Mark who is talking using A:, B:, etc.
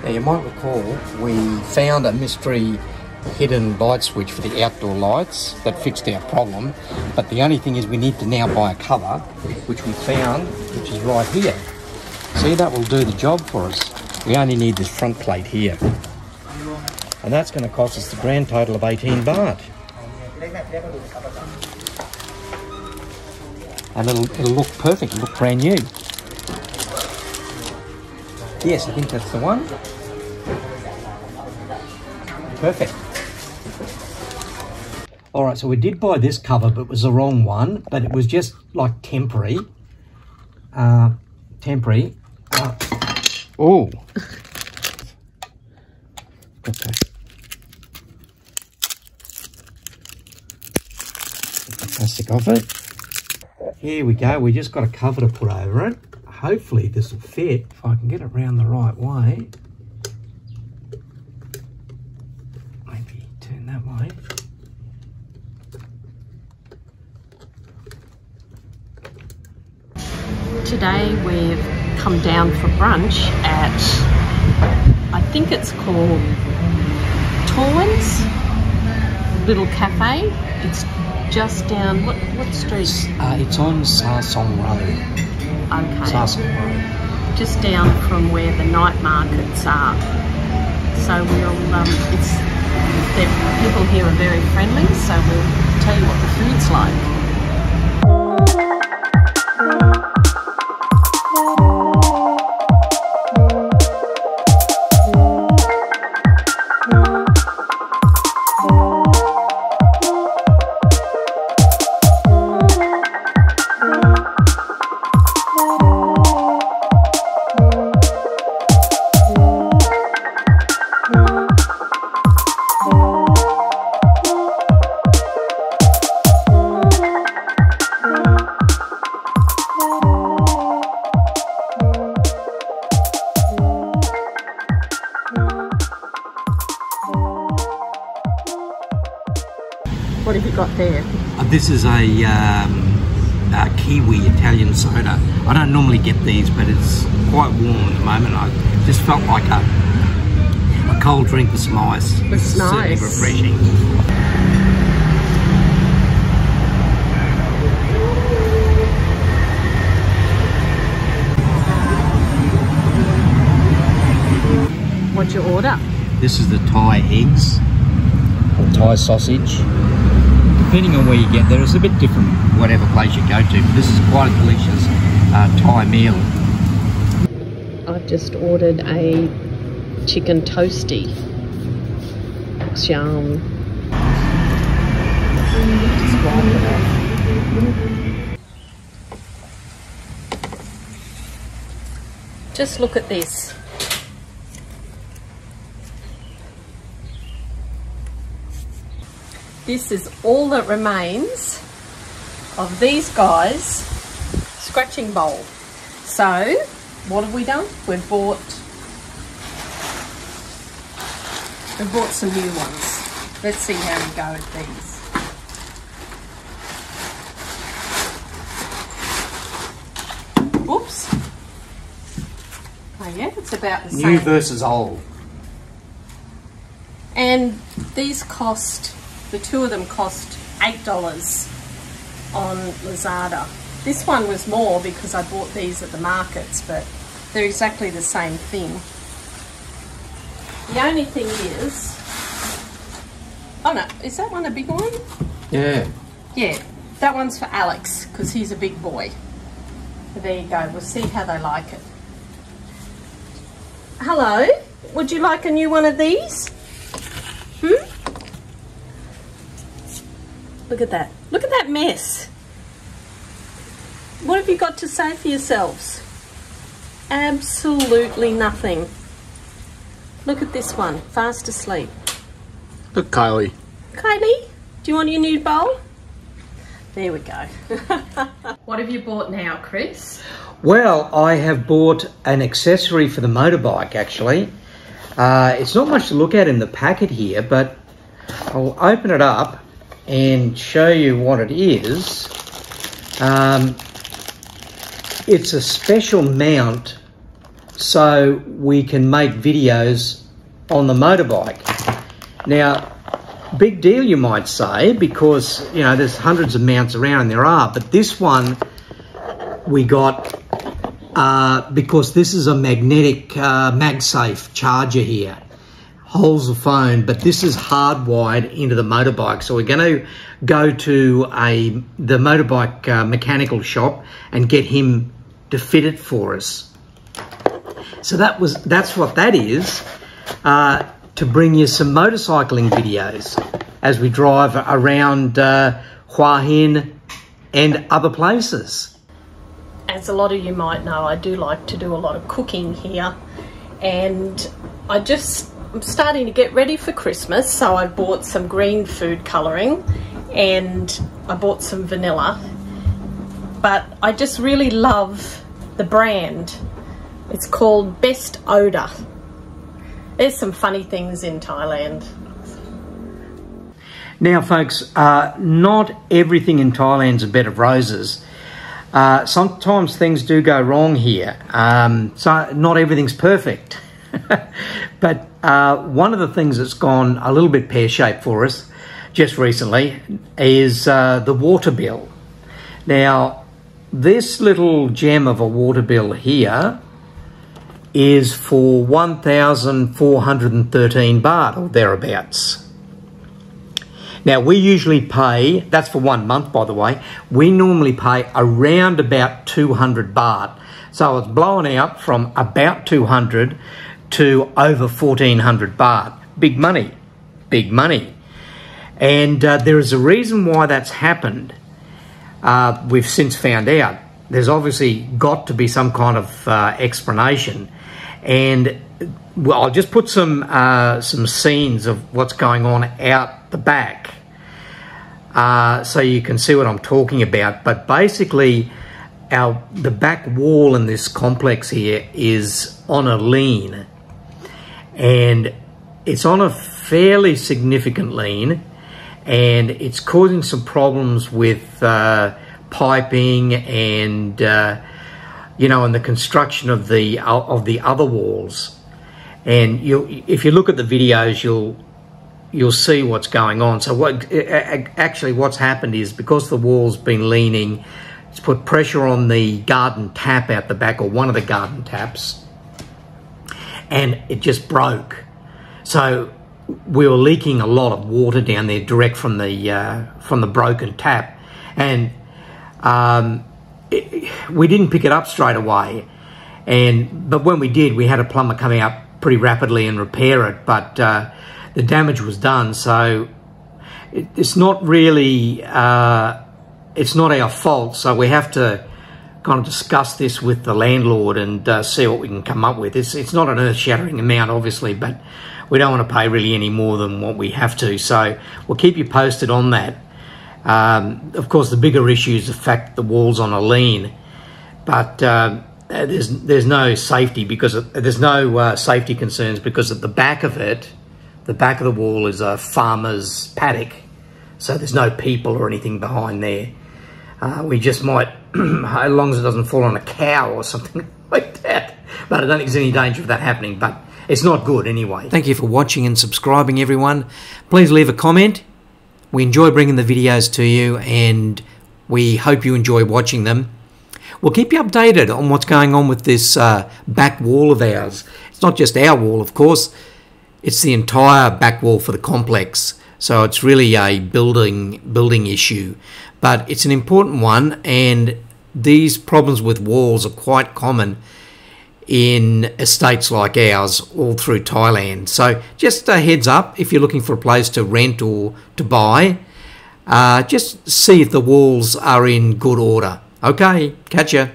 A: Now you might recall we found a mystery hidden light switch for the outdoor lights that fixed our problem, but the only thing is we need to now buy a cover, which we found, which is right here. See, that will do the job for us. We only need this front plate here, and that's going to cost us the grand total of 18 baht. And it'll look perfect, it'll look brand new. Yes, I think that's the one. Perfect. All right, so we did buy this cover, but it was the wrong one, but it was just like temporary. Oh. Got that. Get the plastic off it. Here we go, we just got a cover to put over it. Hopefully this will fit, if I can get it round the right way. Maybe turn that way.
B: Today we've come down for brunch at, I think it's called Torrens Little Cafe. It's just down, what street?
A: It's on Sa Song Road.
B: Okay.
A: Sa Song Road.
B: Just down from where the night markets are. So we'll, the people here are very friendly, so we'll tell you what the food's like. What have you got there?
A: This is a kiwi Italian soda. I don't normally get these, but it's quite warm at the moment. I just felt like a cold drink with some ice.
B: It's nice.
A: Certainly refreshing.
B: What'd you order?
A: This is the Thai eggs, or Thai sausage. Depending on where you get there, it's a bit different whatever place you go to, but this is quite a delicious Thai meal.
B: I've just ordered a chicken toasty. Looks yum. Just wipe it off. Just look at this. This is all that remains of these guys' scratching bowl. So, what have we done? We've bought some new ones. Let's see how we go with these. Oops. Oh yeah, it's about the same.
A: New versus old.
B: And these cost, the two of them cost $8 on Lazada. This one was more because I bought these at the markets, but they're exactly the same thing. The only thing is, oh no, is that one a big one?
A: Yeah.
B: Yeah, that one's for Alex because he's a big boy. So there you go, we'll see how they like it. Hello, would you like a new one of these? Look at that. Look at that mess. What have you got to say for yourselves? Absolutely nothing. Look at this one, fast asleep.
C: Look, Kylie.
B: Kylie, do you want your new bowl? There we go. What have you bought now, Chris?
A: Well, I have bought an accessory for the motorbike, actually. It's not much to look at in the packet here, but I'll open it up and show you what it is. It's a special mount so we can make videos on the motorbike. Now, big deal you might say, because you know there's hundreds of mounts around, and there are, but this one we got because this is a magnetic MagSafe charger here. Holds the phone, but this is hardwired into the motorbike. So we're going to go to the motorbike mechanical shop and get him to fit it for us. So that's what that is, to bring you some motorcycling videos as we drive around Hua Hin and other places.
B: As a lot of you might know, I do like to do a lot of cooking here, and I'm starting to get ready for Christmas, so I bought some green food colouring and I bought some vanilla, but I just really love the brand. It's called Best Odour. There's some funny things in Thailand.
A: Now folks, not everything in Thailand's a bed of roses. Sometimes things do go wrong here, so not everything's perfect. But one of the things that's gone a little bit pear-shaped for us just recently is the water bill. Now, this little gem of a water bill here is for 1,413 baht or thereabouts. Now, we usually pay, that's for 1 month by the way, we normally pay around about 200 baht. So it's blown out from about 200 to over 1,400 baht. Big money, big money. And there is a reason why that's happened. We've since found out. There's obviously got to be some kind of explanation. And well, I'll just put some scenes of what's going on out the back, so you can see what I'm talking about. But basically, the back wall in this complex here is on a lean, and it's on a fairly significant lean, and it's causing some problems with piping and you know, and the construction of the other walls. And if you look at the videos, you'll see what's going on. So what's happened is, because the wall's been leaning, it's put pressure on the garden tap out the back, or one of the garden taps, and it just broke. So we were leaking a lot of water down there direct from the broken tap, and we didn't pick it up straight away. But when we did, we had a plumber come out pretty rapidly and repair it. But the damage was done, so it's not really it's not our fault. So we have to kind of discuss this with the landlord and see what we can come up with. It's not an earth-shattering amount, obviously, but we don't want to pay really any more than what we have to. So we'll keep you posted on that. Of course, the bigger issue is the fact the wall's on a lean, but there's no safety, because there's no safety concerns, because at the back of it, the back of the wall is a farmer's paddock, so there's no people or anything behind there. We just might, as long as it doesn't fall on a cow or something like that. But I don't think there's any danger of that happening, but it's not good anyway. Thank you for watching and subscribing, everyone. Please leave a comment. We enjoy bringing the videos to you, and we hope you enjoy watching them. We'll keep you updated on what's going on with this back wall of ours. It's not just our wall, of course. It's the entire back wall for the complex. So it's really a building issue. But it's an important one, and these problems with walls are quite common in estates like ours all through Thailand. So just a heads up, if you're looking for a place to rent or to buy, just see if the walls are in good order. Okay, catch ya.